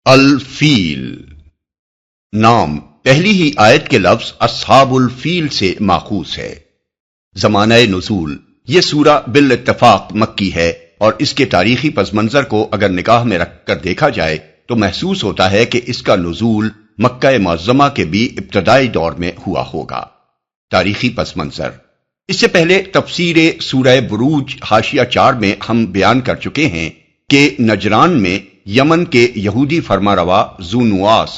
الفیل نام پہلی ہی آیت کے لفظ اصحاب الفیل سے ماخوذ ہے۔ زمانہ نزول یہ سورہ بالاتفاق مکی ہے اور اس کے تاریخی پس منظر کو اگر نگاہ میں رکھ کر دیکھا جائے تو محسوس ہوتا ہے کہ اس کا نزول مکہ معظمہ کے بھی ابتدائی دور میں ہوا ہوگا۔ تاریخی پس منظر اس سے پہلے تفسیر سورہ بروج حاشیہ 4 میں ہم بیان کر چکے ہیں کہ نجران میں یمن کے یہودی فرمانروا ذو نواس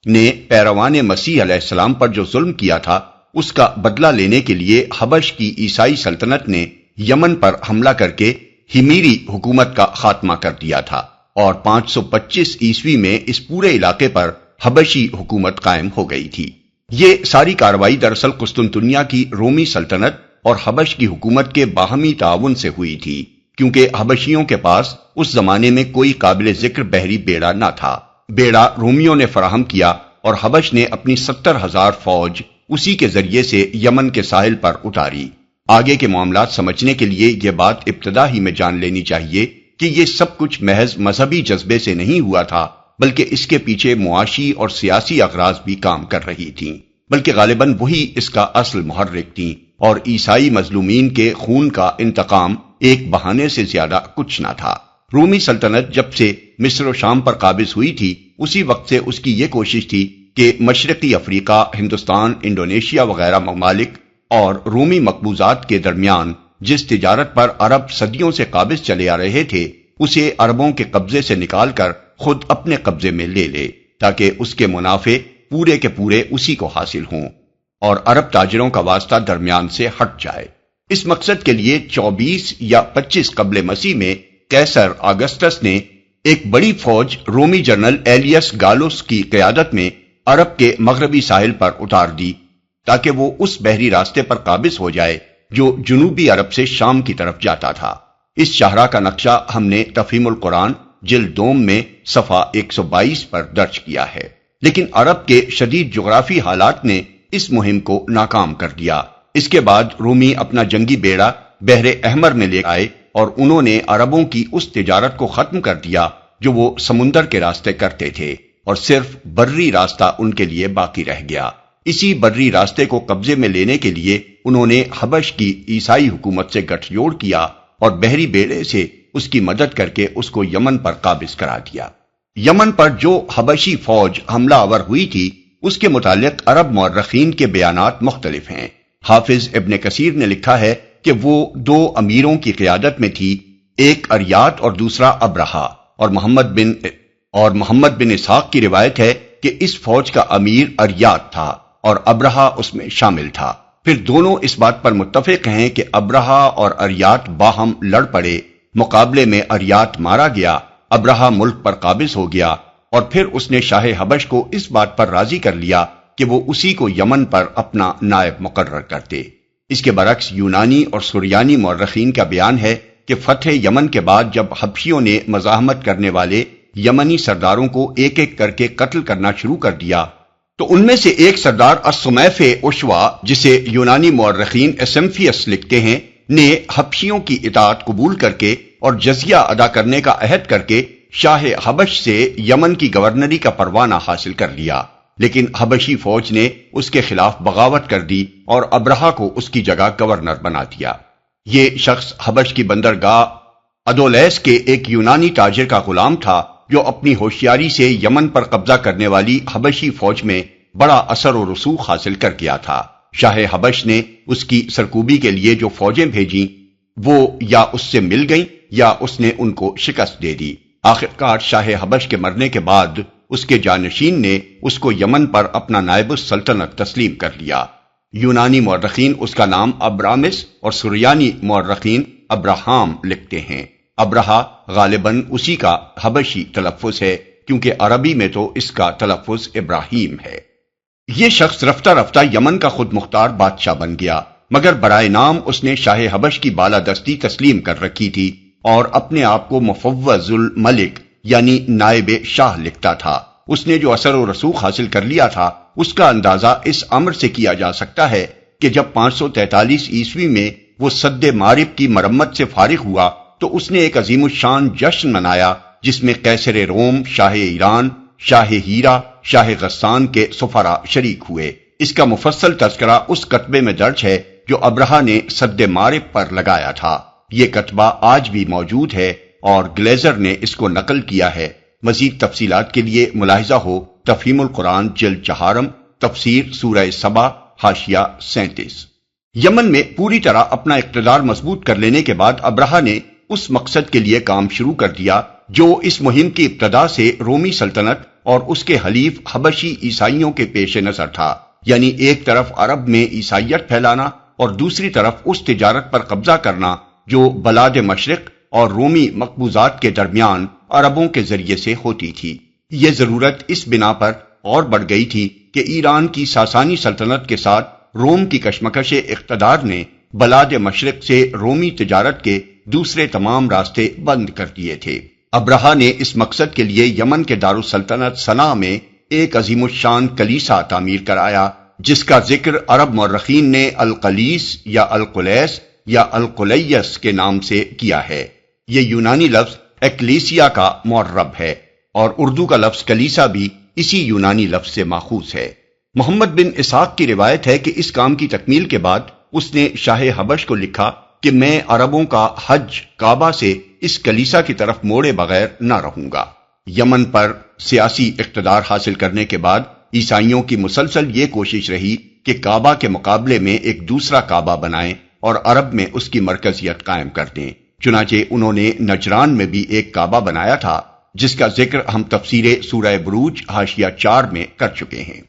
نے پیروان مسیح علیہ السلام پر جو ظلم کیا تھا اس کا بدلہ لینے کے لیے حبش کی عیسائی سلطنت نے یمن پر حملہ کر کے ہمیری حکومت کا خاتمہ کر دیا تھا اور 525 عیسوی میں اس پورے علاقے پر حبشی حکومت قائم ہو گئی تھی۔ یہ ساری کارروائی دراصل قسطنطنیہ کی رومی سلطنت اور حبش کی حکومت کے باہمی تعاون سے ہوئی تھی، کیونکہ حبشیوں کے پاس اس زمانے میں کوئی قابل ذکر بحری بیڑا نہ تھا۔ بیڑا رومیوں نے فراہم کیا اور حبش نے اپنی 70,000 فوج اسی کے ذریعے سے یمن کے ساحل پر اتاری۔ آگے کے معاملات سمجھنے کے لیے یہ بات ابتدا ہی میں جان لینی چاہیے کہ یہ سب کچھ محض مذہبی جذبے سے نہیں ہوا تھا، بلکہ اس کے پیچھے معاشی اور سیاسی اغراض بھی کام کر رہی تھیں، بلکہ غالباً وہی اس کا اصل محرک تھیں، اور عیسائی مظلومین کے خون کا انتقام ایک بہانے سے زیادہ کچھ نہ تھا۔ رومی سلطنت جب سے مصر و شام پر قابض ہوئی تھی اسی وقت سے اس کی یہ کوشش تھی کہ مشرقی افریقہ، ہندوستان، انڈونیشیا وغیرہ ممالک اور رومی مقبوضات کے درمیان جس تجارت پر عرب صدیوں سے قابض چلے آ رہے تھے اسے عربوں کے قبضے سے نکال کر خود اپنے قبضے میں لے لے، تاکہ اس کے منافع پورے کے پورے اسی کو حاصل ہوں اور عرب تاجروں کا واسطہ درمیان سے ہٹ جائے۔ اس مقصد کے لیے 24 یا 25 قبل مسیح میں قیصر آگسٹس نے ایک بڑی فوج رومی جنرل ایلیس گالوس کی قیادت میں عرب کے مغربی ساحل پر اتار دی تاکہ وہ اس بحری راستے پر قابض ہو جائے جو جنوبی عرب سے شام کی طرف جاتا تھا۔ اس شاہراہ کا نقشہ ہم نے تفہیم القرآن جلد 2 میں صفحہ 122 پر درج کیا ہے، لیکن عرب کے شدید جغرافی حالات نے اس مہم کو ناکام کر دیا۔ اس کے بعد رومی اپنا جنگی بیڑا بحر احمر میں لے آئے اور انہوں نے عربوں کی اس تجارت کو ختم کر دیا جو وہ سمندر کے راستے کرتے تھے، اور صرف بری راستہ ان کے لیے باقی رہ گیا۔ اسی بری راستے کو قبضے میں لینے کے لیے انہوں نے حبش کی عیسائی حکومت سے گٹھ جوڑ کیا اور بحری بیڑے سے اس کی مدد کر کے اس کو یمن پر قابض کرا دیا۔ یمن پر جو حبشی فوج حملہ آور ہوئی تھی اس کے متعلق عرب مورخین کے بیانات مختلف ہیں۔ حافظ ابن کثیر نے لکھا ہے کہ وہ 2 امیروں کی قیادت میں تھی، ایک اریات اور دوسرا ابرہا، اور محمد بن اسحاق کی روایت ہے کہ اس فوج کا امیر اریات تھا اور ابرہا اس میں شامل تھا۔ پھر دونوں اس بات پر متفق ہیں کہ ابرہا اور اریات باہم لڑ پڑے، مقابلے میں اریات مارا گیا، ابرہا ملک پر قابض ہو گیا، اور پھر اس نے شاہ حبش کو اس بات پر راضی کر لیا کہ وہ اسی کو یمن پر اپنا نائب مقرر کرتے۔ اس کے برعکس یونانی اور سریانی مورخین کا بیان ہے کہ فتح یمن کے بعد جب حبشیوں نے مزاحمت کرنے والے یمنی سرداروں کو ایک ایک کر کے قتل کرنا شروع کر دیا تو ان میں سے ایک سردار السمیف اشوا، جسے یونانی مورخین اسمفیس لکھتے ہیں، نے حبشیوں کی اطاعت قبول کر کے اور جزیہ ادا کرنے کا عہد کر کے شاہ حبش سے یمن کی گورنری کا پروانہ حاصل کر لیا، لیکن حبشی فوج نے اس کے خلاف بغاوت کر دی اور ابرہا کو اس کی جگہ گورنر بنا دیا۔ یہ شخص حبش کی بندرگاہ ادولیس کے ایک یونانی تاجر کا غلام تھا جو اپنی ہوشیاری سے یمن پر قبضہ کرنے والی حبشی فوج میں بڑا اثر و رسوخ حاصل کر گیا تھا۔ شاہ حبش نے اس کی سرکوبی کے لیے جو فوجیں بھیجیں وہ یا اس سے مل گئیں یا اس نے ان کو شکست دے دی۔ آخرکار شاہ حبش کے مرنے کے بعد اس کے جانشین نے اس کو یمن پر اپنا نائب السلطنت تسلیم کر لیا۔ یونانی مورخین اس کا نام ابرامس اور سریانی مورخین ابراہام لکھتے ہیں۔ ابرہا غالباً اسی کا حبشی تلفظ ہے کیونکہ عربی میں تو اس کا تلفظ ابراہیم ہے۔ یہ شخص رفتہ رفتہ یمن کا خود مختار بادشاہ بن گیا، مگر برائے نام اس نے شاہ حبش کی بالادستی تسلیم کر رکھی تھی اور اپنے آپ کو مفوض الملک یعنی نائب شاہ لکھتا تھا۔ اس نے جو اثر و رسوخ حاصل کر لیا تھا اس کا اندازہ اس امر سے کیا جا سکتا ہے کہ جب 543 عیسوی میں وہ سد معرب کی مرمت سے فارغ ہوا تو اس نے ایک عظیم الشان جشن منایا جس میں قیصر روم، شاہ ایران شاہ ہیرا، شاہ غسان کے سفرا شریک ہوئے۔ اس کا مفصل تذکرہ اس کتبے میں درج ہے جو ابرہہ نے سد مارب پر لگایا تھا۔ یہ کتبہ آج بھی موجود ہے اور گلیزر نے اس کو نقل کیا ہے۔ مزید تفصیلات کے لیے ملاحظہ ہو تفہیم القرآن جلد 4، تفسیر سورہ سبا، حاشیہ 37۔ یمن میں پوری طرح اپنا اقتدار مضبوط کر لینے کے بعد ابرہہ نے اس مقصد کے لیے کام شروع کر دیا جو اس مہم کی ابتدا سے رومی سلطنت اور اس کے حلیف حبشی عیسائیوں کے پیش نظر تھا، یعنی ایک طرف عرب میں عیسائیت پھیلانا اور دوسری طرف اس تجارت پر قبضہ کرنا جو بلاد مشرق اور رومی مقبوضات کے درمیان عربوں کے ذریعے سے ہوتی تھی۔ یہ ضرورت اس بنا پر اور بڑھ گئی تھی کہ ایران کی ساسانی سلطنت کے ساتھ روم کی کشمکش اقتدار نے بلاد مشرق سے رومی تجارت کے دوسرے تمام راستے بند کر دیے تھے۔ ابرہہ نے اس مقصد کے لیے یمن کے دارالسلطنت صنعا میں ایک عظیم الشان کلیسا تعمیر کرایا جس کا ذکر عرب مورخین نے القلیس یا القلیس یا القلیس کے نام سے کیا ہے۔ یہ یونانی لفظ ایکلیسیا کا معرب ہے اور اردو کا لفظ کلیسا بھی اسی یونانی لفظ سے ماخوذ ہے۔ محمد بن اسحاق کی روایت ہے کہ اس کام کی تکمیل کے بعد اس نے شاہ حبش کو لکھا کہ میں عربوں کا حج کعبہ سے اس کلیسا کی طرف موڑے بغیر نہ رہوں گا۔ یمن پر سیاسی اقتدار حاصل کرنے کے بعد عیسائیوں کی مسلسل یہ کوشش رہی کہ کعبہ کے مقابلے میں ایک دوسرا کعبہ بنائیں اور عرب میں اس کی مرکزیت قائم کر دیں۔ چنانچہ انہوں نے نجران میں بھی ایک کعبہ بنایا تھا جس کا ذکر ہم تفسیر سورہ بروج حاشیہ 4 میں کر چکے ہیں۔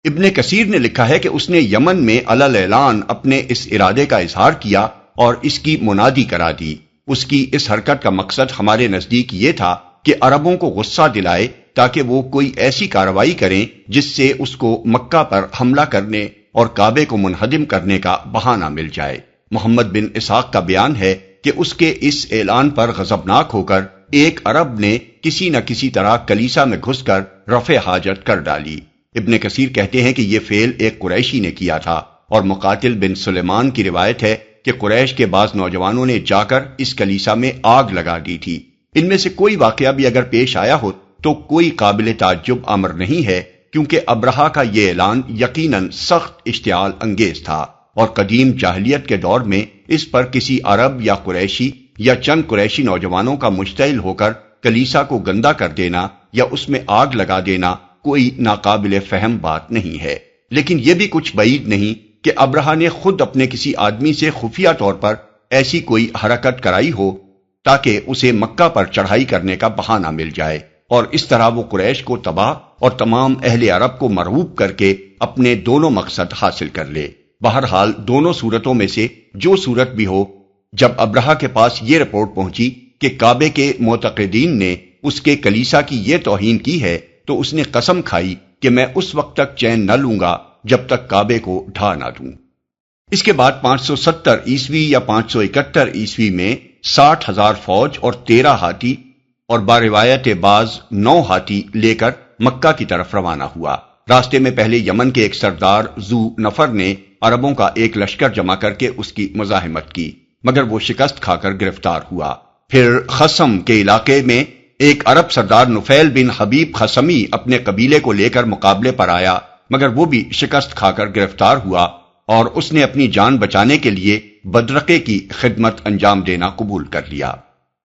ابن کثیر نے لکھا ہے کہ اس نے یمن میں علی اعلان اپنے اس ارادے کا اظہار کیا اور اس کی منادی کرا دی۔ اس کی اس حرکت کا مقصد ہمارے نزدیک یہ تھا کہ عربوں کو غصہ دلائے تاکہ وہ کوئی ایسی کارروائی کریں جس سے اس کو مکہ پر حملہ کرنے اور کعبے کو منہدم کرنے کا بہانہ مل جائے۔ محمد بن اسحاق کا بیان ہے کہ اس کے اس اعلان پر غضبناک ہو کر ایک عرب نے کسی نہ کسی طرح کلیسا میں گھس کر رفع حاجت کر ڈالی۔ ابن کثیر کہتے ہیں کہ یہ فعل ایک قریشی نے کیا تھا اور مقاتل بن سلیمان کی روایت ہے کہ قریش کے بعض نوجوانوں نے جا کر اس کلیسا میں آگ لگا دی تھی۔ ان میں سے کوئی واقعہ بھی اگر پیش آیا ہو تو کوئی قابل تعجب امر نہیں ہے کیونکہ ابرہہ کا یہ اعلان یقیناً سخت اشتعال انگیز تھا اور قدیم جاہلیت کے دور میں اس پر کسی عرب یا قریشی یا چند قریشی نوجوانوں کا مشتعل ہو کر کلیسا کو گندا کر دینا یا اس میں آگ لگا دینا کوئی ناقابل فہم بات نہیں ہے۔ لیکن یہ بھی کچھ بعید نہیں کہ ابرہہ نے خود اپنے کسی آدمی سے خفیہ طور پر ایسی کوئی حرکت کرائی ہو تاکہ اسے مکہ پر چڑھائی کرنے کا بہانہ مل جائے اور اس طرح وہ قریش کو تباہ اور تمام اہل عرب کو مرعوب کر کے اپنے دونوں مقصد حاصل کر لے۔ بہرحال دونوں صورتوں میں سے جو صورت بھی ہو، جب ابرہہ کے پاس یہ رپورٹ پہنچی کہ کعبے کے معتقدین نے اس کے کلیسا کی یہ توہین کی ہے تو اس نے قسم کھائی کہ میں اس وقت تک چین نہ لوں گا جب تک کعبے کو ڈھا نہ دوں۔ اس کے بعد 570 عیسوی یا 571 عیسوی میں 60,000 فوج اور 13 ہاتھی اور باروایت بعض 9 ہاتھی لے کر مکہ کی طرف روانہ ہوا۔ راستے میں پہلے یمن کے ایک سردار ذو نفر نے عربوں کا ایک لشکر جمع کر کے اس کی مزاحمت کی مگر وہ شکست کھا کر گرفتار ہوا۔ پھر خصم کے علاقے میں ایک عرب سردار نفیل بن حبیب خصمی اپنے قبیلے کو لے کر مقابلے پر آیا مگر وہ بھی شکست کھا کر گرفتار ہوا اور اس نے اپنی جان بچانے کے لیے بدرقے کی خدمت انجام دینا قبول کر لیا۔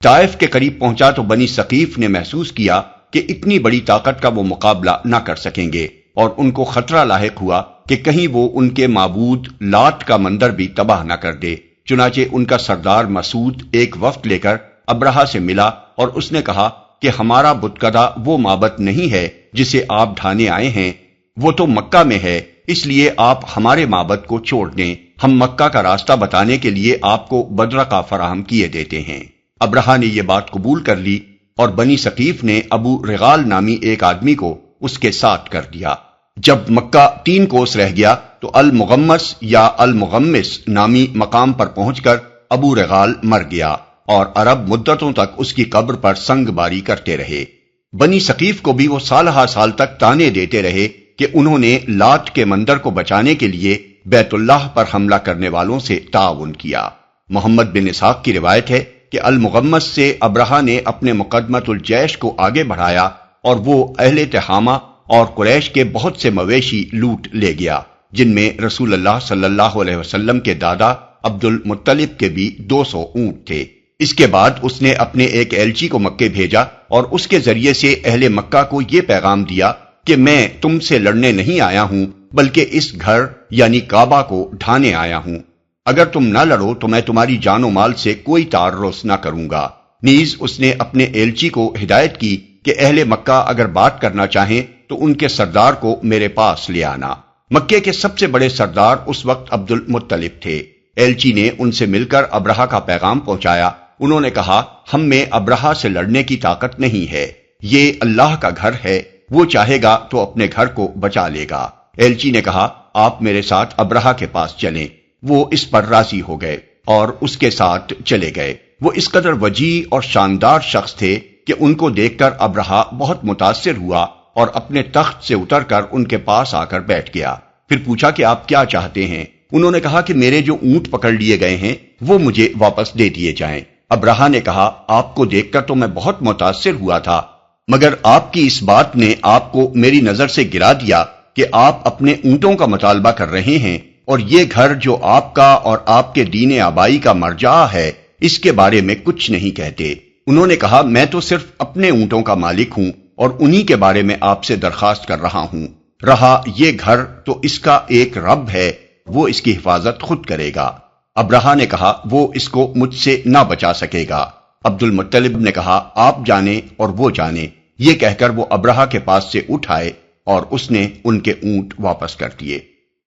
طائف کے قریب پہنچا تو بنی ثقیف نے محسوس کیا کہ اتنی بڑی طاقت کا وہ مقابلہ نہ کر سکیں گے اور ان کو خطرہ لاحق ہوا کہ کہیں وہ ان کے معبود لات کا مندر بھی تباہ نہ کر دے۔ چنانچہ ان کا سردار مسعود ایک وفد لے کر ابرہہ سے ملا اور اس نے کہا کہ ہمارا بتکدہ وہ معبد نہیں ہے جسے آپ ڈھانے آئے ہیں، وہ تو مکہ میں ہے، اس لیے آپ ہمارے معبد کو چھوڑ دیں، ہم مکہ کا راستہ بتانے کے لیے آپ کو بدرقہ فراہم کیے دیتے ہیں۔ ابرہہ نے یہ بات قبول کر لی اور بنی ثقیف نے ابو رغال نامی ایک آدمی کو اس کے ساتھ کر دیا۔ جب مکہ 3 کوس رہ گیا تو المغمس یا المغمس نامی مقام پر پہنچ کر ابو رغال مر گیا اور عرب مدتوں تک اس کی قبر پر سنگ باری کرتے رہے۔ بنی ثقیف کو بھی وہ سالہ سال تک تانے دیتے رہے کہ انہوں نے لات کے مندر کو بچانے کے لیے بیت اللہ پر حملہ کرنے والوں سے تعاون کیا۔ محمد بن اسحاق کی روایت ہے کہ المغمس سے ابرہہ نے اپنے مقدمۃ الجیش کو آگے بڑھایا اور وہ اہل تہامہ اور قریش کے بہت سے مویشی لوٹ لے گیا، جن میں رسول اللہ صلی اللہ علیہ وسلم کے دادا عبد المطلب کے بھی 200 اونٹ تھے۔ اس کے بعد اس نے اپنے ایک ایلچی کو مکے بھیجا اور اس کے ذریعے سے اہل مکہ کو یہ پیغام دیا کہ میں تم سے لڑنے نہیں آیا ہوں بلکہ اس گھر یعنی کعبہ کو ڈھانے آیا ہوں۔ اگر تم نہ لڑو تو میں تمہاری جان و مال سے کوئی تعرض نہ کروں گا۔ نیز اس نے اپنے ایلچی کو ہدایت کی کہ اہل مکہ اگر بات کرنا چاہیں تو ان کے سردار کو میرے پاس لے آنا۔ مکے کے سب سے بڑے سردار اس وقت عبد المطلب تھے۔ ایلچی نے ان سے مل کر ابرہہ کا پیغام پہنچایا۔ انہوں نے کہا، ہم میں ابرہہ سے لڑنے کی طاقت نہیں ہے، یہ اللہ کا گھر ہے، وہ چاہے گا تو اپنے گھر کو بچا لے گا۔ ایلچی نے کہا، آپ میرے ساتھ ابرہہ کے پاس چلیں۔ وہ اس پر راضی ہو گئے اور اس کے ساتھ چلے گئے۔ وہ اس قدر وجیح اور شاندار شخص تھے کہ ان کو دیکھ کر ابرہہ بہت متاثر ہوا اور اپنے تخت سے اتر کر ان کے پاس آ کر بیٹھ گیا۔ پھر پوچھا کہ آپ کیا چاہتے ہیں؟ انہوں نے کہا کہ میرے جو اونٹ پکڑ لیے گئے ہیں وہ مجھے واپس دے دیے جائیں۔ ابرہہ نے کہا، آپ کو دیکھ کر تو میں بہت متاثر ہوا تھا، مگر آپ کی اس بات نے آپ کو میری نظر سے گرا دیا کہ آپ اپنے اونٹوں کا مطالبہ کر رہے ہیں، اور یہ گھر جو آپ کا اور آپ کے دین آبائی کا مرجع ہے اس کے بارے میں کچھ نہیں کہتے۔ انہوں نے کہا، میں تو صرف اپنے اونٹوں کا مالک ہوں اور انہی کے بارے میں آپ سے درخواست کر رہا ہوں۔ رہا یہ گھر تو اس کا ایک رب ہے، وہ اس کی حفاظت خود کرے گا۔ ابرہہ نے کہا، وہ اس کو مجھ سے نہ بچا سکے گا۔ عبد المطلب نے کہا، آپ جانیں اور وہ جانے۔ یہ کہہ کر وہ ابرہہ کے پاس سے اٹھ آئے اور اس نے ان کے اونٹ واپس کر دیے۔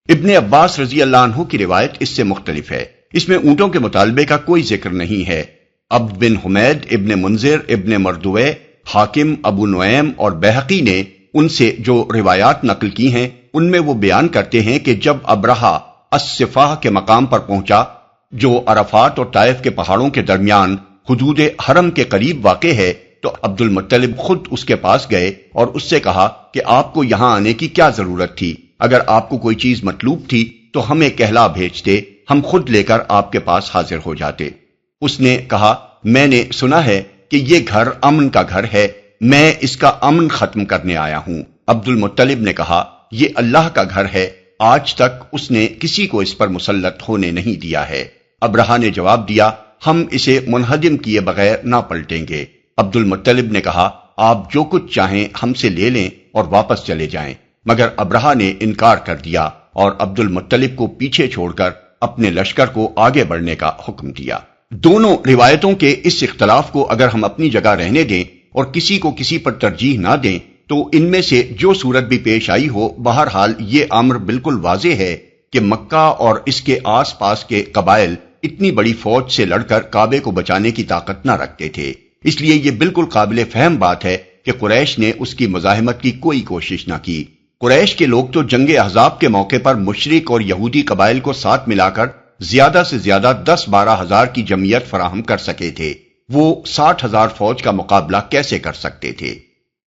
ابن عباس رضی اللہ عنہ کی روایت اس سے مختلف ہے، اس میں اونٹوں کے مطالبے کا کوئی ذکر نہیں ہے۔ عبد بن حمید، ابن منذر، ابن مردوے، حاکم، ابو نعیم اور بہقی نے ان سے جو روایات نقل کی ہیں ان میں وہ بیان کرتے ہیں کہ جب ابرہہ الصفاہ کے مقام پر پہنچا جو عرفات اور طائف کے پہاڑوں کے درمیان حدود حرم کے قریب واقع ہے، تو عبد المطلب خود اس کے پاس گئے اور اس سے کہا کہ آپ کو یہاں آنے کی کیا ضرورت تھی؟ اگر آپ کو کوئی چیز مطلوب تھی تو ہمیں کہلا بھیجتے، ہم خود لے کر آپ کے پاس حاضر ہو جاتے۔ اس نے کہا، میں نے سنا ہے کہ یہ گھر امن کا گھر ہے، میں اس کا امن ختم کرنے آیا ہوں۔ عبد المطلب نے کہا، یہ اللہ کا گھر ہے، آج تک اس نے کسی کو اس پر مسلط ہونے نہیں دیا ہے۔ ابرہہ نے جواب دیا، ہم اسے منہدم کیے بغیر نہ پلٹیں گے۔ عبد المطلب نے کہا، آپ جو کچھ چاہیں ہم سے لے لیں اور واپس چلے جائیں، مگر ابرہہ نے انکار کر دیا اور عبد المطلب کو پیچھے چھوڑ کر اپنے لشکر کو آگے بڑھنے کا حکم دیا۔ دونوں روایتوں کے اس اختلاف کو اگر ہم اپنی جگہ رہنے دیں اور کسی کو کسی پر ترجیح نہ دیں تو ان میں سے جو صورت بھی پیش آئی ہو، بہرحال یہ امر بالکل واضح ہے کہ مکہ اور اس کے آس پاس کے قبائل اتنی بڑی فوج سے لڑ کر کعبے کو بچانے کی طاقت نہ رکھتے تھے۔ اس لیے یہ بالکل قابل فہم بات ہے کہ قریش نے اس کی مزاحمت کی کوئی کوشش نہ کی۔ قریش کے لوگ تو جنگ احزاب کے موقع پر مشرک اور یہودی قبائل کو ساتھ ملا کر زیادہ سے زیادہ 10-12 ہزار کی جمعیت فراہم کر سکے تھے، وہ 60,000 فوج کا مقابلہ کیسے کر سکتے تھے؟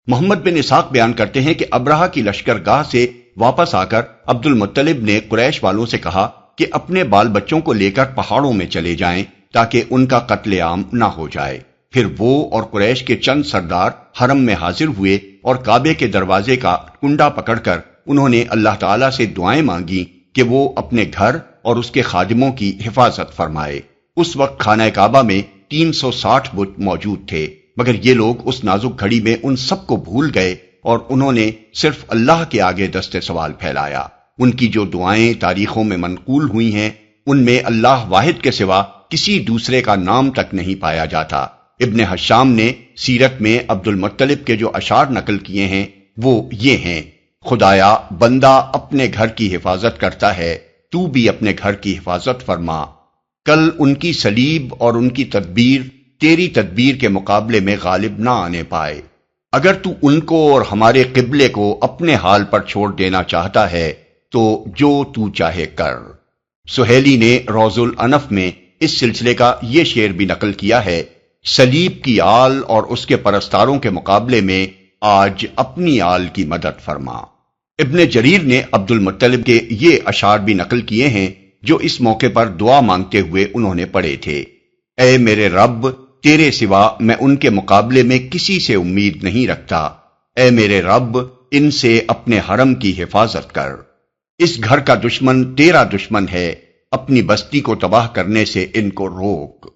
محمد بن اسحاق بیان کرتے ہیں کہ ابرہہ کی لشکرگاہ سے واپس آ کر عبد المطلب نے قریش والوں سے کہا کہ اپنے بال بچوں کو لے کر پہاڑوں میں چلے جائیں تاکہ ان کا قتل عام نہ ہو جائے۔ پھر وہ اور قریش کے چند سردار حرم میں حاضر ہوئے اور کعبے کے دروازے کا کنڈا پکڑ کر انہوں نے اللہ تعالیٰ سے دعائیں مانگی کہ وہ اپنے گھر اور اس کے خادموں کی حفاظت فرمائے۔ اس وقت خانہ کعبہ میں 360 بت موجود تھے، مگر یہ لوگ اس نازک گھڑی میں ان سب کو بھول گئے اور انہوں نے صرف اللہ کے آگے دست سوال پھیلایا۔ ان کی جو دعائیں تاریخوں میں منقول ہوئی ہیں ان میں اللہ واحد کے سوا کسی دوسرے کا نام تک نہیں پایا جاتا۔ ابن حشام نے سیرت میں عبد المطلب کے جو اشعار نقل کیے ہیں وہ یہ ہیں، خدایا بندہ اپنے گھر کی حفاظت کرتا ہے، تو بھی اپنے گھر کی حفاظت فرما، کل ان کی صلیب اور ان کی تدبیر تیری تدبیر کے مقابلے میں غالب نہ آنے پائے۔ اگر تو ان کو اور ہمارے قبلے کو اپنے حال پر چھوڑ دینا چاہتا ہے تو جو تو چاہے کر۔ سہیلی نے روض الانف میں اس سلسلے کا یہ شعر بھی نقل کیا ہے، صلیب کی آل اور اس کے پرستاروں کے مقابلے میں آج اپنی آل کی مدد فرما۔ ابن جریر نے عبد المطلب کے یہ اشعار بھی نقل کیے ہیں جو اس موقع پر دعا مانگتے ہوئے انہوں نے پڑھے تھے، اے میرے رب، تیرے سوا میں ان کے مقابلے میں کسی سے امید نہیں رکھتا، اے میرے رب ان سے اپنے حرم کی حفاظت کر، اس گھر کا دشمن تیرا دشمن ہے، اپنی بستی کو تباہ کرنے سے ان کو روک۔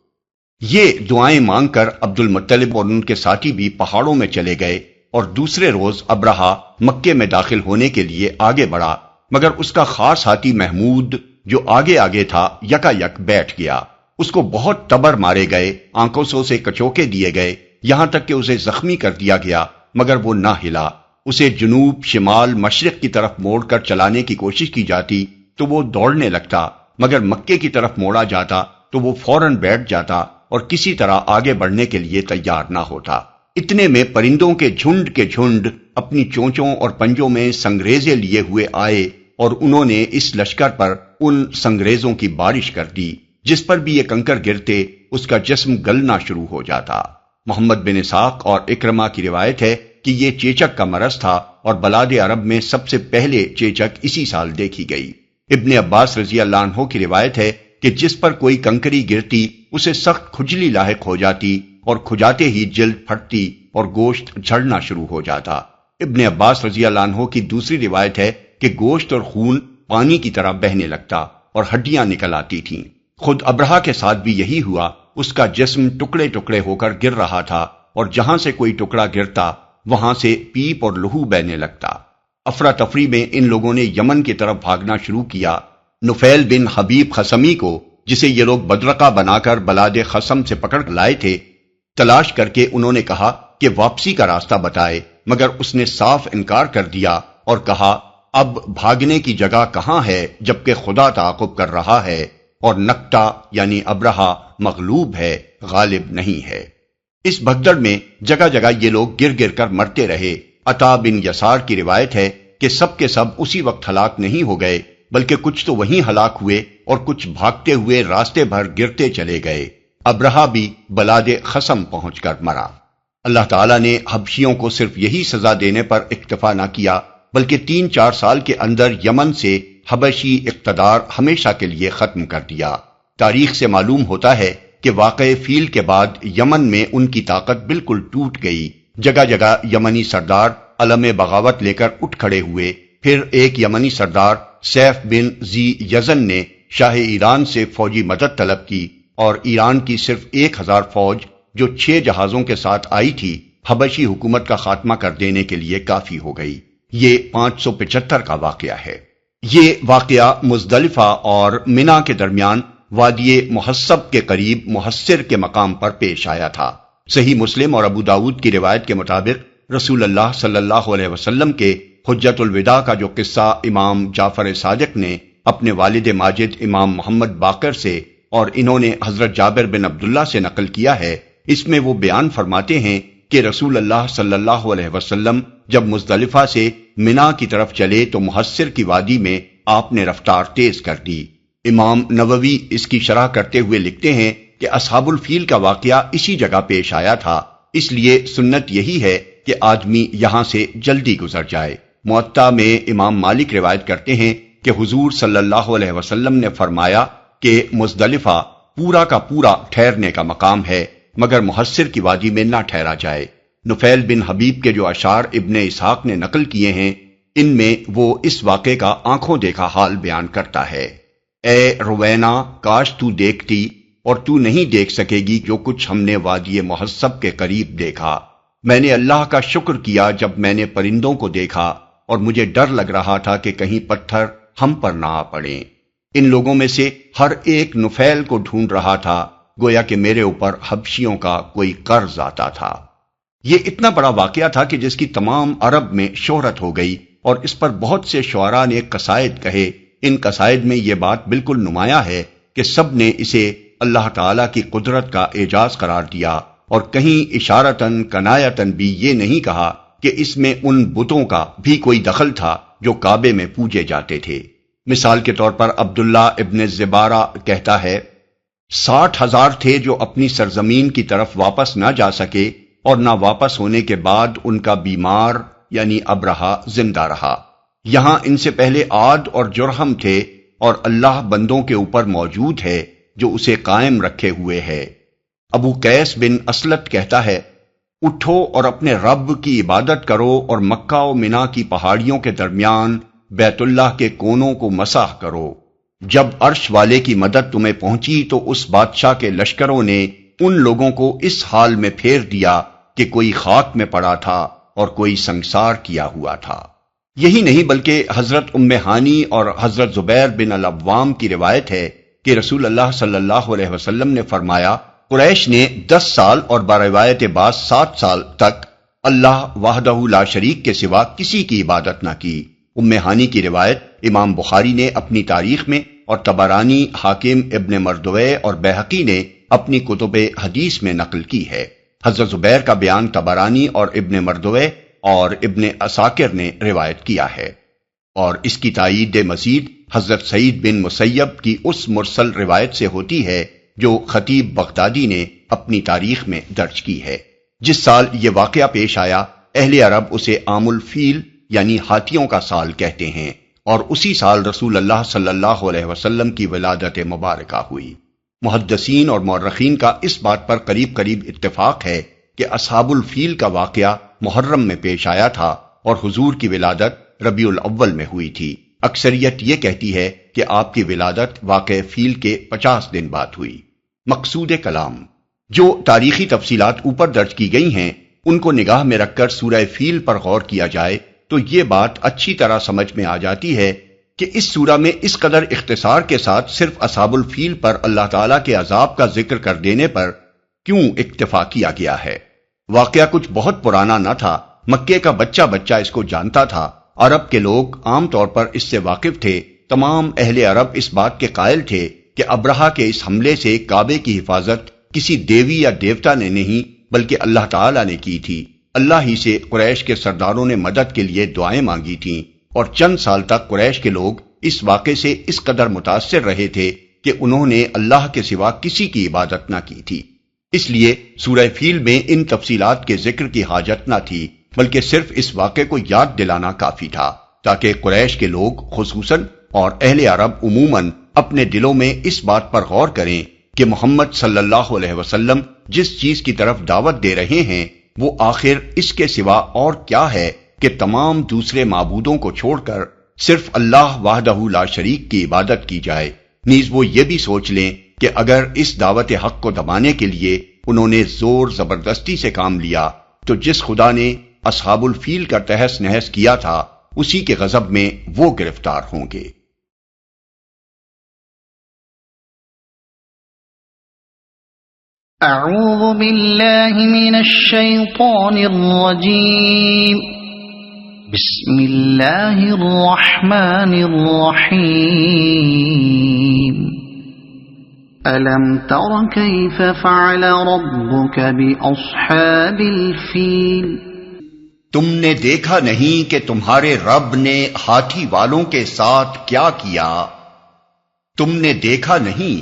یہ دعائیں مانگ کر عبد المطلب اور ان کے ساتھی بھی پہاڑوں میں چلے گئے، اور دوسرے روز ابرہہ مکے میں داخل ہونے کے لیے آگے بڑھا، مگر اس کا خاص ہاتھی محمود جو آگے آگے تھا یکا یک بیٹھ گیا۔ اس کو بہت تبر مارے گئے، آنکھوں سے کچوکے دیے گئے، یہاں تک کہ اسے زخمی کر دیا گیا، مگر وہ نہ ہلا۔ اسے جنوب، شمال، مشرق کی طرف موڑ کر چلانے کی کوشش کی جاتی تو وہ دوڑنے لگتا، مگر مکے کی طرف موڑا جاتا تو وہ فوراً بیٹھ جاتا اور کسی طرح آگے بڑھنے کے لیے تیار نہ ہوتا۔ اتنے میں پرندوں کے جھنڈ اپنی چونچوں اور پنجوں میں سنگریزے لیے ہوئے آئے، اور انہوں نے اس لشکر پر ان سنگریزوں کی بارش کر دی، جس پر بھی یہ کنکر گرتے اس کا جسم گلنا شروع ہو جاتا۔ محمد بن اسحاق اور اکرمہ کی روایت ہے کہ یہ چیچک کا مرض تھا، اور بلاد عرب میں سب سے پہلے چیچک اسی سال دیکھی گئی۔ ابن عباس رضی اللہ عنہ کی روایت ہے کہ جس پر کوئی کنکری گرتی اسے سخت کھجلی لاحق ہو جاتی، اور کھجاتے ہی جلد پھٹتی اور گوشت جھڑنا شروع ہو جاتا۔ ابن عباس رضی اللہ عنہ کی دوسری روایت ہے کہ گوشت اور خون پانی کی طرح بہنے لگتا اور ہڈیاں نکل آتی تھیں۔ خود ابرہہ کے ساتھ بھی یہی ہوا، اس کا جسم ٹکڑے ٹکڑے ہو کر گر رہا تھا، اور جہاں سے کوئی ٹکڑا گرتا وہاں سے پیپ اور لہو بہنے لگتا۔ افراتفری میں ان لوگوں نے یمن کی طرف بھاگنا شروع کیا۔ نفیل بن حبیب خصمی کو، جسے یہ لوگ بدرقہ بنا کر بلاد خصم سے پکڑ لائے تھے، تلاش کر کے انہوں نے کہا کہ واپسی کا راستہ بتائے، مگر اس نے صاف انکار کر دیا اور کہا اب بھاگنے کی جگہ کہاں ہے جبکہ خدا تعاقب کر رہا ہے، اور نکٹا یعنی ابرہہ مغلوب ہے، غالب نہیں ہے۔ اس بھگدڑ میں جگہ جگہ یہ لوگ گر گر کر مرتے رہے۔ عطا بن یسار کی روایت ہے کہ سب کے سب اسی وقت ہلاک نہیں ہو گئے، بلکہ کچھ تو وہیں ہلاک ہوئے اور کچھ بھاگتے ہوئے راستے بھر گرتے چلے گئے۔ ابرہہ بھی بلاد خصم پہنچ کر مرا۔ اللہ تعالیٰ نے حبشیوں کو صرف یہی سزا دینے پر اکتفا نہ کیا، بلکہ 3-4 سال کے اندر یمن سے حبشی اقتدار ہمیشہ کے لیے ختم کر دیا۔ تاریخ سے معلوم ہوتا ہے کہ واقع فیل کے بعد یمن میں ان کی طاقت بالکل ٹوٹ گئی۔ جگہ جگہ یمنی سردار علم بغاوت لے کر اٹھ کھڑے ہوئے۔ پھر ایک یمنی سردار سیف بن ذی یزن نے شاہ ایران سے فوجی مدد طلب کی، اور ایران کی صرف 1000 فوج جو 6 جہازوں کے ساتھ آئی تھی، حبشی حکومت کا خاتمہ کر دینے کے لیے کافی ہو گئی۔ یہ 575 کا واقعہ ہے۔ یہ واقعہ مزدلفہ اور منا کے درمیان وادی محصب کے قریب محصر کے مقام پر پیش آیا تھا۔ صحیح مسلم اور ابو داؤد کی روایت کے مطابق رسول اللہ صلی اللہ علیہ وسلم کے حجۃ الوداع کا جو قصہ امام جعفر صادق نے اپنے والد ماجد امام محمد باقر سے اور انہوں نے حضرت جابر بن عبداللہ سے نقل کیا ہے، اس میں وہ بیان فرماتے ہیں کہ رسول اللہ صلی اللہ علیہ وسلم جب مزدلفہ سے منا کی طرف چلے تو محصر کی وادی میں آپ نے رفتار تیز کر دی۔ امام نووی اس کی شرح کرتے ہوئے لکھتے ہیں کہ اصحاب الفیل کا واقعہ اسی جگہ پیش آیا تھا، اس لیے سنت یہی ہے کہ آدمی یہاں سے جلدی گزر جائے۔ موطا میں امام مالک روایت کرتے ہیں کہ حضور صلی اللہ علیہ وسلم نے فرمایا کہ مزدلفہ پورا کا پورا ٹھہرنے کا مقام ہے، مگر محصر کی وادی میں نہ ٹھہرا جائے۔ نفیل بن حبیب کے جو اشعار ابن اسحاق نے نقل کیے ہیں، ان میں وہ اس واقعے کا آنکھوں دیکھا حال بیان کرتا ہے۔ اے روینا، کاش تو دیکھتی اور تو نہیں دیکھ سکے گی جو کچھ ہم نے وادی محصب کے قریب دیکھا۔ میں نے اللہ کا شکر کیا جب میں نے پرندوں کو دیکھا، اور مجھے ڈر لگ رہا تھا کہ کہیں پتھر ہم پر نہ آ پڑیں۔ ان لوگوں میں سے ہر ایک نفیل کو ڈھونڈ رہا تھا، گویا کہ میرے اوپر حبشیوں کا کوئی قرض آتا تھا۔ یہ اتنا بڑا واقعہ تھا کہ جس کی تمام عرب میں شہرت ہو گئی، اور اس پر بہت سے شعراء نے قصائد کہے۔ ان قصائد میں یہ بات بالکل نمایاں ہے کہ سب نے اسے اللہ تعالیٰ کی قدرت کا اعجاز قرار دیا، اور کہیں اشارتاً کنایتاً بھی یہ نہیں کہا کہ اس میں ان بتوں کا بھی کوئی دخل تھا جو کعبے میں پوجے جاتے تھے۔ مثال کے طور پر عبداللہ ابن زبارہ کہتا ہے 60,000 تھے جو اپنی سرزمین کی طرف واپس نہ جا سکے، اور نہ واپس ہونے کے بعد ان کا بیمار یعنی ابرہہ زندہ رہا۔ یہاں ان سے پہلے عاد اور جرہم تھے، اور اللہ بندوں کے اوپر موجود ہے جو اسے قائم رکھے ہوئے ہے۔ ابو قیس بن اسلت کہتا ہے اٹھو اور اپنے رب کی عبادت کرو اور مکہ و منا کی پہاڑیوں کے درمیان بیت اللہ کے کونوں کو مسح کرو۔ جب عرش والے کی مدد تمہیں پہنچی تو اس بادشاہ کے لشکروں نے ان لوگوں کو اس حال میں پھیر دیا کہ کوئی خاک میں پڑا تھا اور کوئی سنگسار کیا ہوا تھا۔ یہی نہیں بلکہ حضرت ام ہانی اور حضرت زبیر بن العوام کی روایت ہے کہ رسول اللہ صلی اللہ علیہ وسلم نے فرمایا، قریش نے 10 سال اور بروایت بعض 7 سال تک اللہ وحدہ لا شریک کے سوا کسی کی عبادت نہ کی۔ ام ہانی کی روایت امام بخاری نے اپنی تاریخ میں اور طبرانی، حاکم، ابن مردوے اور بیہقی نے اپنی کتب حدیث میں نقل کی ہے۔ حضرت زبیر کا بیان طبرانی اور ابن مردوے اور ابن عساکر نے روایت کیا ہے، اور اس کی تائید مزید حضرت سعید بن مسیب کی اس مرسل روایت سے ہوتی ہے جو خطیب بغدادی نے اپنی تاریخ میں درج کی ہے۔ جس سال یہ واقعہ پیش آیا، اہل عرب اسے عام الفیل یعنی ہاتھیوں کا سال کہتے ہیں، اور اسی سال رسول اللہ صلی اللہ علیہ وسلم کی ولادت مبارکہ ہوئی۔ محدثین اور مورخین کا اس بات پر قریب قریب اتفاق ہے کہ اصحاب الفیل کا واقعہ محرم میں پیش آیا تھا اور حضور کی ولادت ربیع الاول میں ہوئی تھی۔ اکثریت یہ کہتی ہے کہ آپ کی ولادت واقع فیل کے 50 دن بعد ہوئی۔ مقصود کلام، جو تاریخی تفصیلات اوپر درج کی گئی ہیں ان کو نگاہ میں رکھ کر سورہ فیل پر غور کیا جائے تو یہ بات اچھی طرح سمجھ میں آ جاتی ہے کہ اس سورہ میں اس قدر اختصار کے ساتھ صرف اصحاب الفیل پر اللہ تعالیٰ کے عذاب کا ذکر کر دینے پر کیوں اکتفا کیا گیا ہے۔ واقعہ کچھ بہت پرانا نہ تھا، مکے کا بچہ بچہ اس کو جانتا تھا، عرب کے لوگ عام طور پر اس سے واقف تھے۔ تمام اہل عرب اس بات کے قائل تھے کہ ابرہہ کے اس حملے سے کعبے کی حفاظت کسی دیوی یا دیوتا نے نہیں بلکہ اللہ تعالیٰ نے کی تھی۔ اللہ ہی سے قریش کے سرداروں نے مدد کے لیے دعائیں مانگی تھیں، اور چند سال تک قریش کے لوگ اس واقعے سے اس قدر متاثر رہے تھے کہ انہوں نے اللہ کے سوا کسی کی عبادت نہ کی تھی۔ اس لیے سورہ فیل میں ان تفصیلات کے ذکر کی حاجت نہ تھی، بلکہ صرف اس واقعے کو یاد دلانا کافی تھا تاکہ قریش کے لوگ خصوصاً اور اہل عرب عموماً اپنے دلوں میں اس بات پر غور کریں کہ محمد صلی اللہ علیہ وسلم جس چیز کی طرف دعوت دے رہے ہیں وہ آخر اس کے سوا اور کیا ہے کہ تمام دوسرے معبودوں کو چھوڑ کر صرف اللہ وحدہ لا شریک کی عبادت کی جائے۔ نیز وہ یہ بھی سوچ لیں کہ اگر اس دعوت حق کو دبانے کے لیے انہوں نے زور زبردستی سے کام لیا تو جس خدا نے اصحاب الفیل کا تہس نہس کیا تھا اسی کے غضب میں وہ گرفتار ہوں گے۔ اعوذ باللہ من الشیطان الرجیم، بسم اللہ الرحمن الرحیم۔ أَلَمْ تَرَ كَيْفَ فَعَلَ رَبُّكَ بِأَصْحَابِ الْفِيلِ؟ تم نے دیکھا نہیں کہ تمہارے رب نے ہاتھی والوں کے ساتھ کیا کیا؟ تم نے دیکھا نہیں۔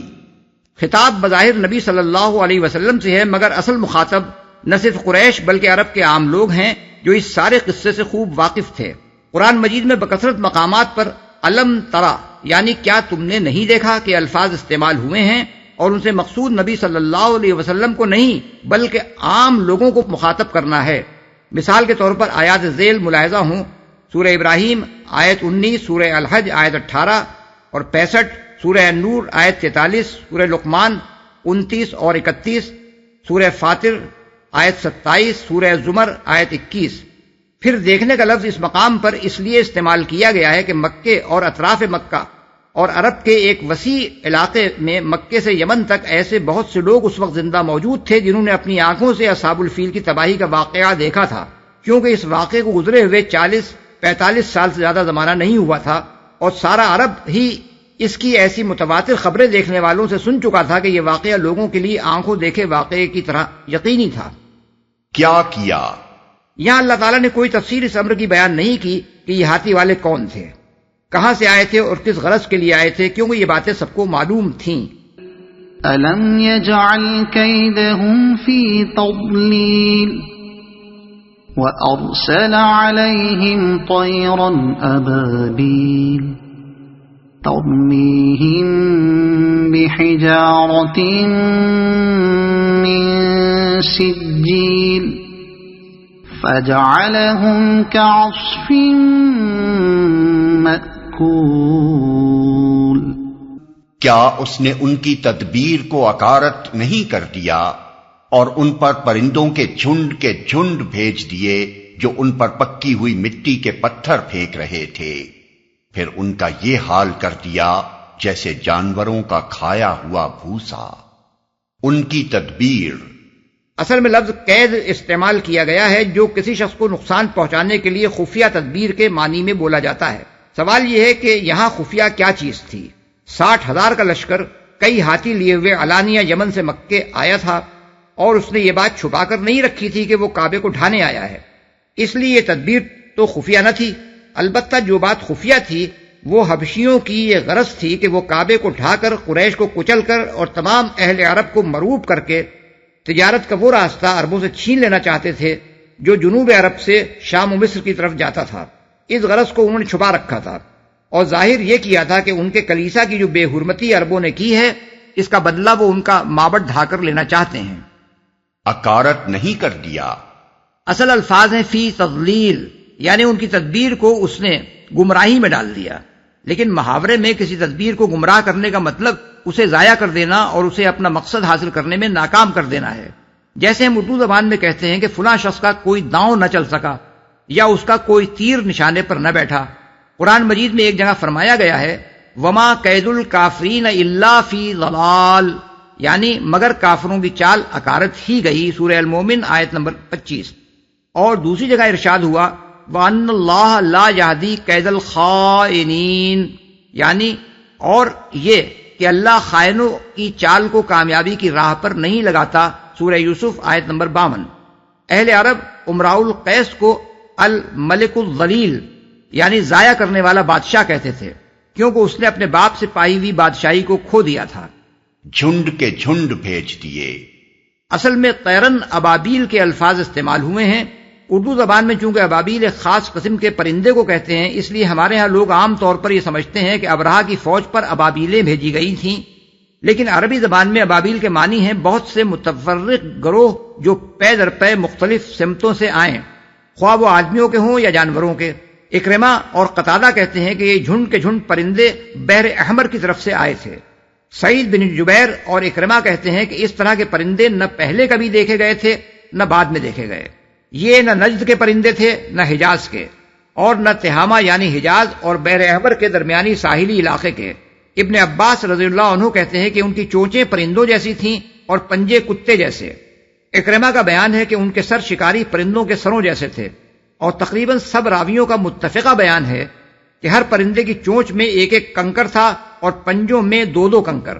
خطاب بظاہر نبی صلی اللہ علیہ وسلم سے ہے، مگر اصل مخاطب نہ صرف قریش بلکہ عرب کے عام لوگ ہیں جو اس سارے قصے سے خوب واقف تھے۔ قرآن مجید میں بکثرت مقامات پر علم ترا یعنی کیا تم نے نہیں دیکھا کہ الفاظ استعمال ہوئے ہیں، اور ان سے مقصود نبی صلی اللہ علیہ وسلم کو نہیں بلکہ عام لوگوں کو مخاطب کرنا ہے۔ مثال کے طور پر آیات ذیل ملاحظہ ہوں، سورہ ابراہیم آیت 19، سورہ الحج آیت 18 اور 65، سورہ النور آیت 43، سورہ لقمان 29 اور 31، سورہ فاطر آیت 27، سورہ زمر آیت 21۔ پھر دیکھنے کا لفظ اس مقام پر اس لیے استعمال کیا گیا ہے کہ مکے اور اطراف مکہ اور عرب کے ایک وسیع علاقے میں مکے سے یمن تک ایسے بہت سے لوگ اس وقت زندہ موجود تھے جنہوں نے اپنی آنکھوں سے اصحاب الفیل کی تباہی کا واقعہ دیکھا تھا، کیونکہ اس واقعے کو گزرے ہوئے 40-45 سال سے زیادہ زمانہ نہیں ہوا تھا، اور سارا عرب ہی اس کی ایسی متواتر خبریں دیکھنے والوں سے سن چکا تھا کہ یہ واقعہ لوگوں کے لیے آنکھوں دیکھے واقعے کی طرح یقینی تھا۔ کیا کیا؟ یہاں اللہ تعالیٰ نے کوئی تفصیل اس امر کی بیان نہیں کی کہ یہ ہاتھی والے کون تھے، کہاں سے آئے تھے اور کس غرض کے لیے آئے تھے، کیونکہ یہ باتیں سب کو معلوم تھیں۔ أَلَمْ يَجْعَلْ كَيْدَهُمْ فِي تَضْلِيلٍ وَأَرْسَلَ عَلَيْهِمْ طَيْرًا أَبَابِيلَ تَرْمِيهِمْ بِحِجَارَةٍ مِّن سِجِّيلٍ فجعلهم كعصف مأكول کیا اس نے ان کی تدبیر کو اکارت نہیں کر دیا اور ان پر پرندوں کے جھنڈ بھیج دیے جو ان پر پکی ہوئی مٹی کے پتھر پھینک رہے تھے، پھر ان کا یہ حال کر دیا جیسے جانوروں کا کھایا ہوا بھوسا۔ ان کی تدبیر، اصل میں لفظ قید استعمال کیا گیا ہے جو کسی شخص کو نقصان پہنچانے کے لیے خفیہ تدبیر کے معنی میں بولا جاتا ہے۔ سوال یہ ہے کہ یہاں خفیہ کیا چیز تھی؟ 60,000 کا لشکر کئی ہاتھی لیے ہوئے علانیہ یمن سے مکے آیا تھا اور اس نے یہ بات چھپا کر نہیں رکھی تھی کہ وہ کعبے کو ڈھانے آیا ہے، اس لیے یہ تدبیر تو خفیہ نہ تھی۔ البتہ جو بات خفیہ تھی وہ حبشیوں کی یہ غرض تھی کہ وہ کعبے کو ڈھا کر قریش کو کچل کر اور تمام اہل عرب کو مروب کر کے تجارت کا وہ راستہ عربوں سے چھین لینا چاہتے تھے جو جنوب عرب سے شام و مصر کی طرف جاتا تھا۔ اس غرض کو انہوں نے چھپا رکھا تھا اور ظاہر یہ کیا تھا کہ ان کے کلیسا کی جو بے حرمتی عربوں نے کی ہے اس کا بدلہ وہ ان کا معبد ڈھا کر لینا چاہتے ہیں۔ اکارت نہیں کر دیا، اصل الفاظ ہیں فی تضلیل، یعنی ان کی تدبیر کو اس نے گمراہی میں ڈال دیا، لیکن محاورے میں کسی تدبیر کو گمراہ کرنے کا مطلب اسے ضائع کر دینا اور اسے اپنا مقصد حاصل کرنے میں ناکام کر دینا ہے۔ جیسے ہم اردو زبان میں کہتے ہیں کہ فلاں شخص کا کوئی داؤں نہ چل سکا یا اس کا کوئی تیر نشانے پر نہ بیٹھا۔ قرآن مجید میں ایک جگہ فرمایا گیا ہے وما قید الکافرین الا فی ضلال، یعنی مگر کافروں کی چال اکارت ہی گئی، سورہ المومن آیت نمبر 25۔ اور دوسری جگہ ارشاد ہوا وَأَنَّ اللَّهَ لَا يَهْدِي قَيْدَ الْخَائِنِينَ، یعنی اور یہ کہ اللہ خائنوں کی چال کو کامیابی کی راہ پر نہیں لگاتا، سورہ یوسف آیت نمبر 52۔ اہل عرب امراء القیس کو الملک الذلیل یعنی ضائع کرنے والا بادشاہ کہتے تھے، کیونکہ اس نے اپنے باپ سے پائی ہوئی بادشاہی کو کھو دیا تھا۔ جھنڈ کے جھنڈ بھیج دیے، اصل میں طیرن ابابیل کے الفاظ استعمال ہوئے ہیں۔ اردو زبان میں چونکہ ابابیل ایک خاص قسم کے پرندے کو کہتے ہیں، اس لیے ہمارے ہاں لوگ عام طور پر یہ سمجھتے ہیں کہ ابرہہ کی فوج پر ابابیلیں بھیجی گئی تھیں، لیکن عربی زبان میں ابابیل کے معنی ہیں بہت سے متفرق گروہ جو پے در پے مختلف سمتوں سے آئیں، خواہ وہ آدمیوں کے ہوں یا جانوروں کے۔ اکرمہ اور قتادہ کہتے ہیں کہ یہ جھنڈ کے جھنڈ پرندے بحر احمر کی طرف سے آئے تھے۔ سعید بن جبیر اور اکرمہ کہتے ہیں کہ اس طرح کے پرندے نہ پہلے کبھی دیکھے گئے تھے نہ بعد میں دیکھے گئے، یہ نہ نجد کے پرندے تھے نہ حجاز کے، اور نہ تہامہ یعنی حجاز اور بحر احمر کے درمیانی ساحلی علاقے کے۔ ابن عباس رضی اللہ عنہ کہتے ہیں کہ ان کی چونچیں پرندوں جیسی تھیں اور پنجے کتے جیسے۔ اکرمہ کا بیان ہے کہ ان کے سر شکاری پرندوں کے سروں جیسے تھے، اور تقریباً سب راویوں کا متفقہ بیان ہے کہ ہر پرندے کی چونچ میں ایک ایک کنکر تھا اور پنجوں میں 2 کنکر۔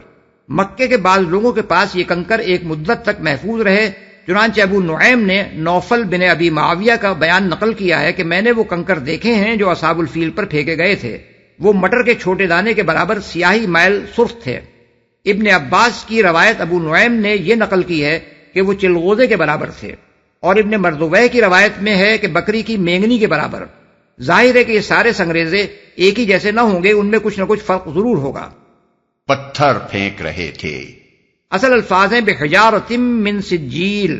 مکے کے بعض لوگوں کے پاس یہ کنکر ایک مدت تک محفوظ رہے، چنانچہ ابو نعیم نے نوفل بن ابی معاویہ کا بیان نقل کیا ہے کہ میں نے وہ کنکر دیکھے ہیں جو اصحاب الفیل پر پھینکے گئے تھے، وہ مٹر کے چھوٹے دانے کے برابر سیاہی مائل سرخ تھے۔ ابن عباس کی روایت ابو نعیم نے یہ نقل کی ہے کہ وہ چلغوزے کے برابر تھے، اور ابن مردویہ کی روایت میں ہے کہ بکری کی مینگنی کے برابر۔ ظاہر ہے کہ یہ سارے سنگریزے ایک ہی جیسے نہ ہوں گے، ان میں کچھ نہ کچھ فرق ضرور ہوگا۔ پتھر پھینک رہے تھے، اصل الفاظ ہیں بحجارۃ من سجیل،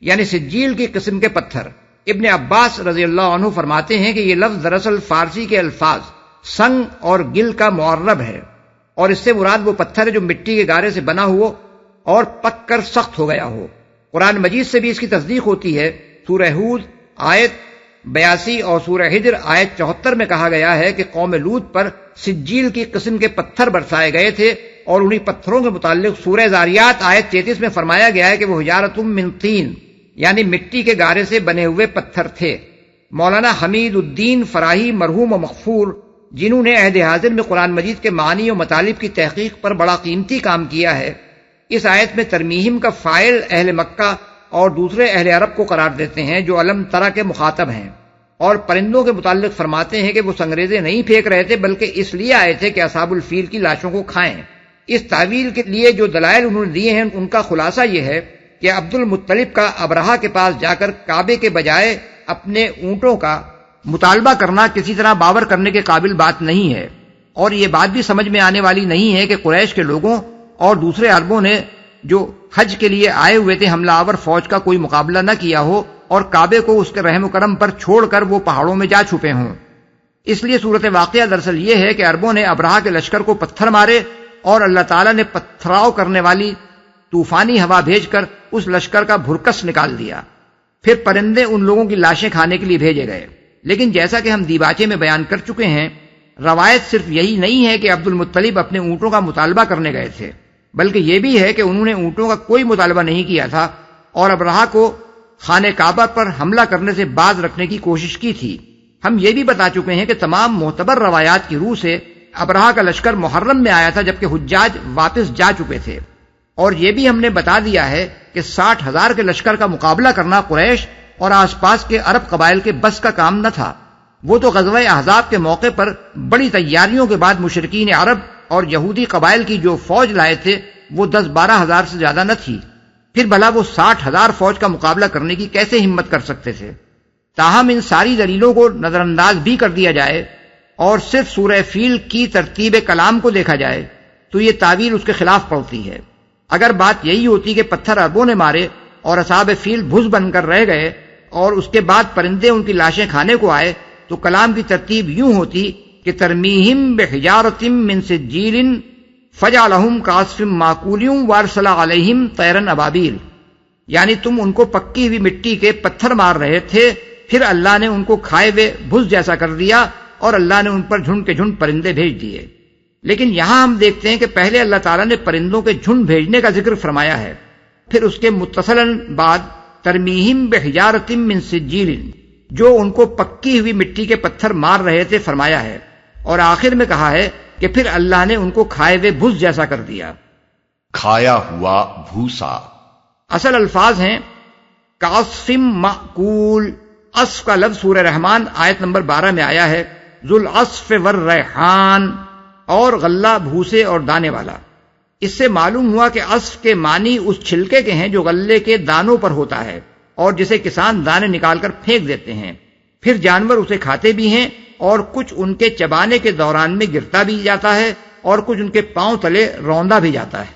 یعنی سجیل کی قسم کے پتھر۔ ابن عباس رضی اللہ عنہ فرماتے ہیں کہ یہ لفظ دراصل فارسی کے الفاظ سنگ اور گل کا معرب ہے، اور اس سے مراد وہ پتھر ہے جو مٹی کے گارے سے بنا ہو اور پک کر سخت ہو گیا ہو۔ قرآن مجید سے بھی اس کی تصدیق ہوتی ہے۔ سورہ ہود آیت 82 اور سورہ ہجر آیت 74 میں کہا گیا ہے کہ قوم لوط پر سجیل کی قسم کے پتھر برسائے گئے تھے، اور انہی پتھروں کے متعلق سورہ زاریات آیت 33 میں فرمایا گیا ہے کہ وہ حجارۃ من طین، یعنی مٹی کے گارے سے بنے ہوئے پتھر تھے۔ مولانا حمید الدین فراہی مرحوم و مغفور، جنہوں نے عہد حاضر میں قرآن مجید کے معانی و مطالب کی تحقیق پر بڑا قیمتی کام کیا ہے، اس آیت میں ترمیہم کا فاعل اہل مکہ اور دوسرے اہل عرب کو قرار دیتے ہیں جو علم ترا کے مخاطب ہیں، اور پرندوں کے متعلق فرماتے ہیں کہ وہ سنگریزے نہیں پھینک رہے تھے بلکہ اس لیے آئے تھے کہ اصحاب الفیل کی لاشوں کو کھائیں۔ اس تعویل کے لیے جو دلائل انہوں نے دیے ہیں ان کا خلاصہ یہ ہے کہ عبد المطلب کا ابرہہ کے پاس جا کر کعبے کے بجائے اپنے اونٹوں کا مطالبہ کرنا کسی طرح باور کرنے کے قابل بات نہیں ہے، اور یہ بات بھی سمجھ میں آنے والی نہیں ہے کہ قریش کے لوگوں اور دوسرے عربوں نے جو حج کے لیے آئے ہوئے تھے حملہ آور فوج کا کوئی مقابلہ نہ کیا ہو اور کعبے کو اس کے رحم و کرم پر چھوڑ کر وہ پہاڑوں میں جا چھپے ہوں۔ اس لیے صورت واقعہ دراصل یہ ہے کہ عربوں نے ابرہہ کے لشکر کو پتھر مارے اور اللہ تعالیٰ نے پتھراؤ کرنے والی طوفانی ہوا بھیج کر اس لشکر کا بھرکس نکال دیا۔ پھر پرندے ان لوگوں کی لاشیں کھانے کے لیے بھیجے گئے۔ لیکن جیسا کہ ہم دیباچے میں بیان کر چکے ہیں، روایت صرف یہی نہیں ہے کہ عبد المطلب اپنے اونٹوں کا مطالبہ کرنے گئے تھے، بلکہ یہ بھی ہے کہ انہوں نے اونٹوں کا کوئی مطالبہ نہیں کیا تھا اور ابرہہ کو خانہ کعبہ پر حملہ کرنے سے باز رکھنے کی کوشش کی تھی۔ ہم یہ بھی بتا چکے ہیں کہ تمام معتبر روایات کی روح سے ابرہہ کا لشکر محرم میں آیا تھا جبکہ حجاج واپس جا چکے تھے، اور یہ بھی ہم نے بتا دیا ہے کہ 60,000 کے لشکر کا مقابلہ کرنا قریش اور آس پاس کے عرب قبائل کے بس کا کام نہ تھا۔ وہ تو غزوہ احزاب کے موقع پر بڑی تیاریوں کے بعد مشرکین عرب اور یہودی قبائل کی جو فوج لائے تھے وہ 10-12 ہزار سے زیادہ نہ تھی، پھر بھلا وہ 60,000 فوج کا مقابلہ کرنے کی کیسے ہمت کر سکتے تھے؟ تاہم ان ساری دلیلوں کو نظر انداز بھی کر دیا جائے اور صرف سورہ فیل کی ترتیب کلام کو دیکھا جائے تو یہ تعویل اس کے خلاف پڑتی ہے۔ اگر بات یہی ہوتی کہ پتھر عربوں نے مارے اور اصحاب فیل بھس بن کر رہ گئے اور اس کے بعد پرندے ان کی لاشیں کھانے کو آئے تو کلام کی ترتیب یوں ہوتی کہ ترمیہم بحجارۃ من سجیل فجعلہم کعصف ماکول وارسل علیہم طیرا ابابیل، یعنی تم ان کو پکی ہوئی مٹی کے پتھر مار رہے تھے، پھر اللہ نے ان کو کھائے ہوئے بھس جیسا کر دیا اور اللہ نے ان پر جھنڈ کے جھنڈ پرندے بھیج دیے۔ لیکن یہاں ہم دیکھتے ہیں کہ پہلے اللہ تعالیٰ نے پرندوں کے جھنڈ بھیجنے کا ذکر فرمایا ہے، پھر اس کے متصلاً بعد ترمیہم بحجارۃ من سجیل، جو ان کو پکی ہوئی مٹی کے پتھر مار رہے تھے فرمایا ہے، اور آخر میں کہا ہے کہ پھر اللہ نے ان کو کھائے ہوئے بھس جیسا کر دیا۔ کھایا ہوا بھوسا اصل الفاظ ہیں کعصف مأکول۔ عصف کا لفظ سورہ رحمان آیت نمبر 12 میں آیا ہے، ذو العصف والریحان، اور غلہ بھوسے اور دانے والا۔ اس سے معلوم ہوا کہ عصف کے معنی اس چھلکے کے ہیں جو غلے کے دانوں پر ہوتا ہے اور جسے کسان دانے نکال کر پھینک دیتے ہیں، پھر جانور اسے کھاتے بھی ہیں اور کچھ ان کے چبانے کے دوران میں گرتا بھی جاتا ہے اور کچھ ان کے پاؤں تلے روندا بھی جاتا ہے۔